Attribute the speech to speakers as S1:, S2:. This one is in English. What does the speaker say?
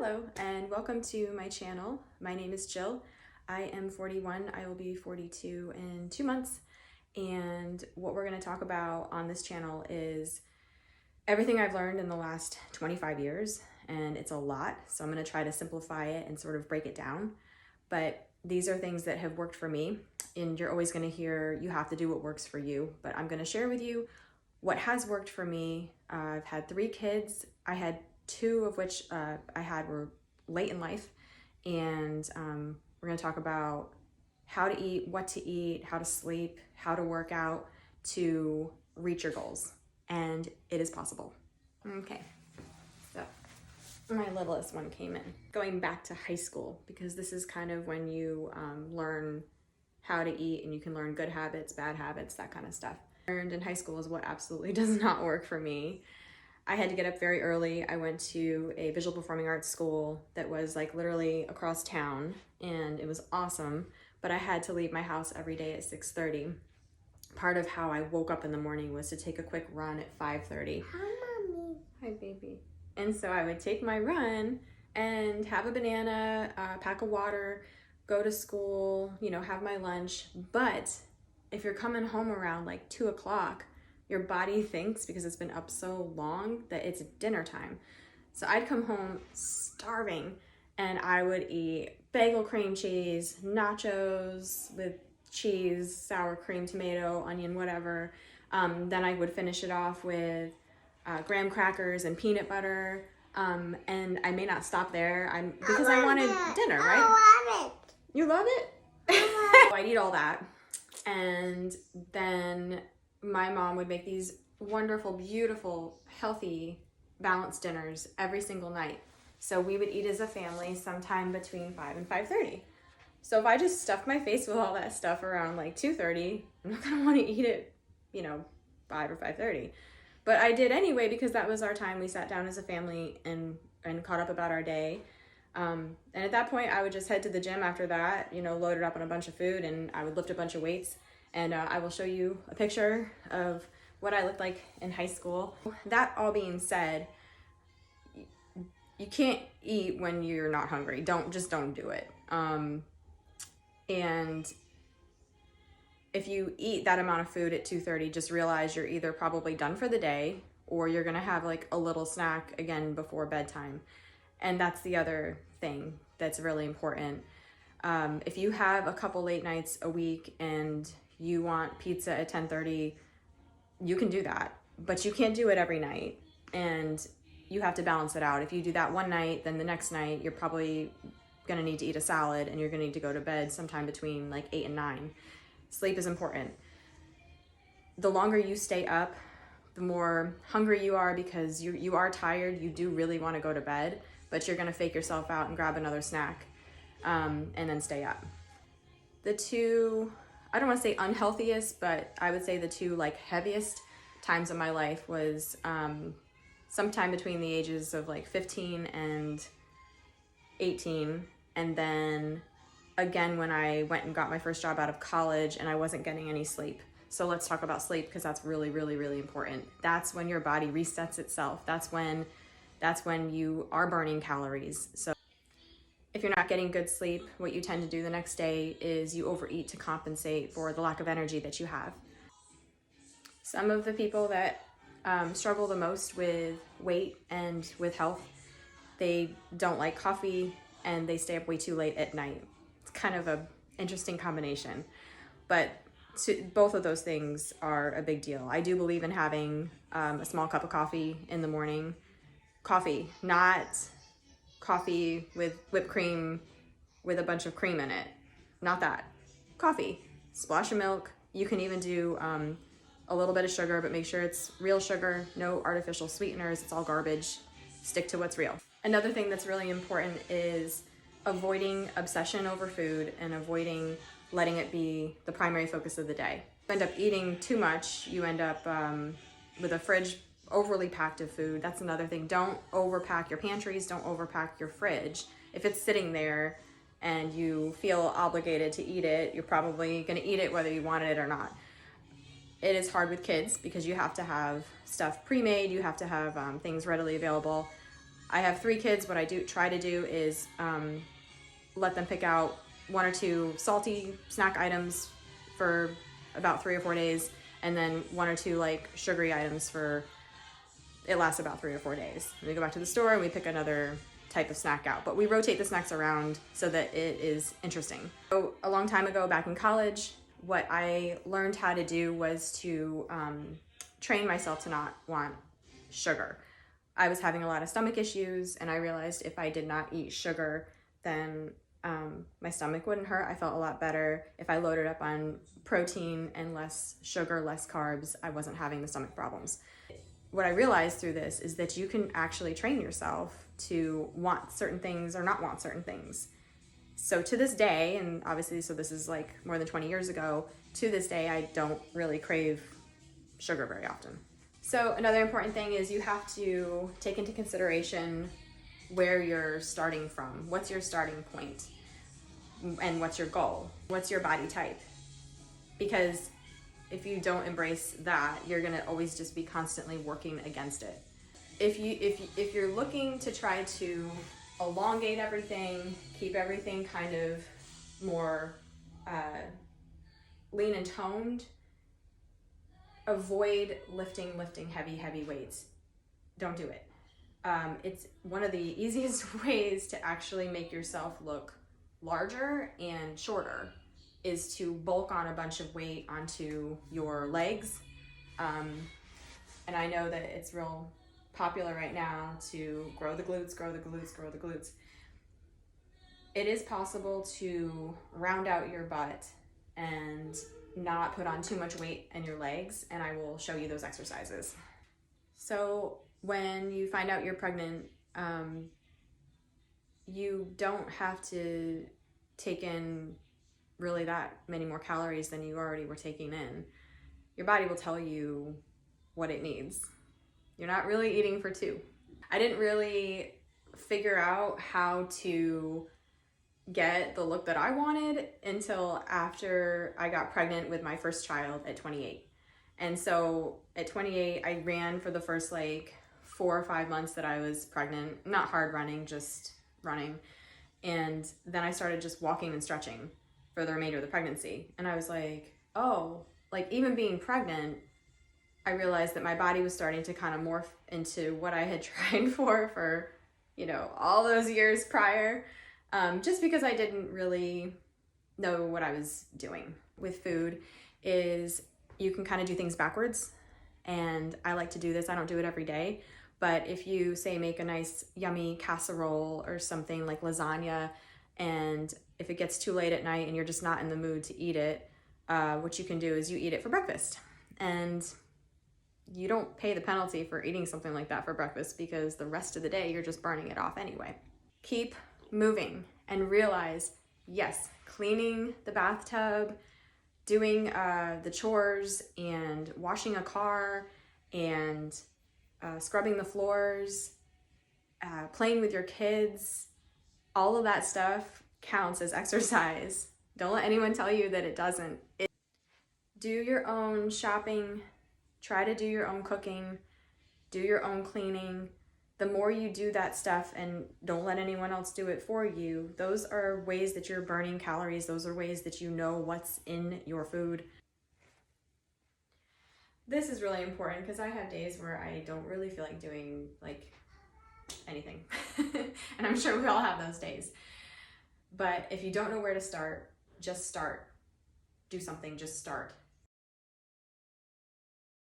S1: Hello and welcome to my channel. My name is Jill. I am 41. I will be 42 in 2 months. And what we're going to talk about on this channel is everything I've learned in the last 25 years. And it's a lot. So I'm going to try to simplify it and sort of break it down. But these are things that have worked for me. And you're always going to hear you have to do what works for you. But I'm going to share with you what has worked for me. I've had 3 kids. I had 2 of which I had were late in life, and we're going to talk about how to eat, what to eat, how to sleep, how to work out to reach your goals, and it is possible. Okay, so my littlest one came in. Going back to high school, because this is kind of when you learn how to eat and you can learn good habits, bad habits, that kind of stuff. Learned in high school is what absolutely does not work for me. I had to get up very early. I went to a visual performing arts school that was like literally across town, and it was awesome, but I had to leave my house every day at 6:30. Part of how I woke up in the morning was to take a quick run at 5:30.
S2: Hi, Mommy.
S1: Hi, baby. And so I would take my run and have a banana, pack of water, go to school, have my lunch. But if you're coming home around like 2 o'clock, your body thinks, because it's been up so long, that it's dinner time. So I'd come home starving, and I would eat bagel cream cheese, nachos with cheese, sour cream, tomato, onion, whatever. Then I would finish it off with graham crackers and peanut butter. And I may not stop there because I wanted dinner, right?
S2: I love it.
S1: You love it? So I'd eat all that. And then my mom would make these wonderful, beautiful, healthy, balanced dinners every single night. So we would eat as a family sometime between 5 and 5:30. So if I just stuffed my face with all that stuff around like 2:30, I'm not gonna want to eat it, 5 or 5:30. But I did anyway, because that was our time. We sat down as a family and caught up about our day. And at that point, I would just head to the gym after that, loaded up on a bunch of food, and I would lift a bunch of weights. And I will show you a picture of what I looked like in high school. That all being said, you can't eat when you're not hungry. Don't do it. And if you eat that amount of food at 2:30, just realize you're either probably done for the day, or you're gonna have like a little snack again before bedtime. And that's the other thing that's really important. If you have a couple late nights a week and you want pizza at 10:30, you can do that, but you can't do it every night, and you have to balance it out. If you do that one night, then the next night you're probably gonna need to eat a salad, and you're gonna need to go to bed sometime between like 8 and 9. Sleep is important. The longer you stay up, the more hungry you are, because you are tired. You do really want to go to bed, but you're gonna fake yourself out and grab another snack, and then stay up. The 2, I don't want to say unhealthiest, but I would say the 2 like heaviest times of my life was sometime between the ages of like 15 and 18. And then again, when I went and got my first job out of college and I wasn't getting any sleep. So let's talk about sleep, because that's really, really, really important. That's when your body resets itself. That's when you are burning calories. So if you're not getting good sleep, what you tend to do the next day is you overeat to compensate for the lack of energy that you have. Some of the people that struggle the most with weight and with health, they don't like coffee, and they stay up way too late at night. It's kind of an interesting combination, but both of those things are a big deal. I do believe in having a small cup of coffee in the morning. Coffee, not coffee with whipped cream with a bunch of cream in it. Not that. Coffee, splash of milk. You can even do a little bit of sugar, but make sure it's real sugar, no artificial sweeteners. It's all garbage. Stick to what's real. Another thing that's really important is avoiding obsession over food and avoiding letting it be the primary focus of the day. You end up eating too much. You end up with a fridge overly packed of food. That's another thing. Don't overpack your pantries. Don't overpack your fridge. If it's sitting there and you feel obligated to eat it, you're probably going to eat it whether you wanted it or not. It is hard with kids because you have to have stuff pre-made. You have to have things readily available. I have 3 kids. What I try to do is let them pick out 1 or 2 salty snack items for about 3 or 4 days, and then 1 or 2 like sugary items for, it lasts about 3 or 4 days. And we go back to the store and we pick another type of snack out, but we rotate the snacks around so that it is interesting. So a long time ago, back in college, what I learned how to do was to train myself to not want sugar. I was having a lot of stomach issues, and I realized if I did not eat sugar, then my stomach wouldn't hurt. I felt a lot better. If I loaded up on protein and less sugar, less carbs, I wasn't having the stomach problems. What I realized through this is that you can actually train yourself to want certain things or not want certain things. So to this day, and obviously, so this is like more than 20 years ago, to this day, I don't really crave sugar very often. So another important thing is you have to take into consideration where you're starting from. What's your starting point? And what's your goal? What's your body type? Because if you don't embrace that, you're gonna always just be constantly working against it. If you're looking to try to elongate everything, keep everything kind of more lean and toned, avoid lifting heavy weights. Don't do it. It's one of the easiest ways to actually make yourself look larger and shorter is to bulk on a bunch of weight onto your legs. And I know that it's real popular right now to grow the glutes. It is possible to round out your butt and not put on too much weight in your legs, and I will show you those exercises. So when you find out you're pregnant, you don't have to take in really that many more calories than you already were taking in. Your body will tell you what it needs. You're not really eating for 2. I didn't really figure out how to get the look that I wanted until after I got pregnant with my first child at 28. And so at 28, I ran for the first like 4 or 5 months that I was pregnant, not hard running, just running. And then I started just walking and stretching for the remainder of the pregnancy. And I was like, oh, like even being pregnant, I realized that my body was starting to kind of morph into what I had tried for, all those years prior, just because I didn't really know what I was doing. With food is you can kind of do things backwards. And I like to do this. I don't do it every day. But if you say make a nice yummy casserole or something like lasagna, and if it gets too late at night and you're just not in the mood to eat it, what you can do is you eat it for breakfast. And you don't pay the penalty for eating something like that for breakfast because the rest of the day you're just burning it off anyway. Keep moving and realize, yes, cleaning the bathtub, doing the chores and washing a car and scrubbing the floors, playing with your kids, all of that stuff counts as exercise. Don't let anyone tell you that it doesn't. Do your own shopping, try to do your own cooking, do your own cleaning. The more you do that stuff and don't let anyone else do it for you, those are ways that you're burning calories. Those are ways that you know what's in your food. This is really important because I have days where I don't really feel like doing like anything. And I'm sure we all have those days. But if you don't know where to start, just start. Do something, just start.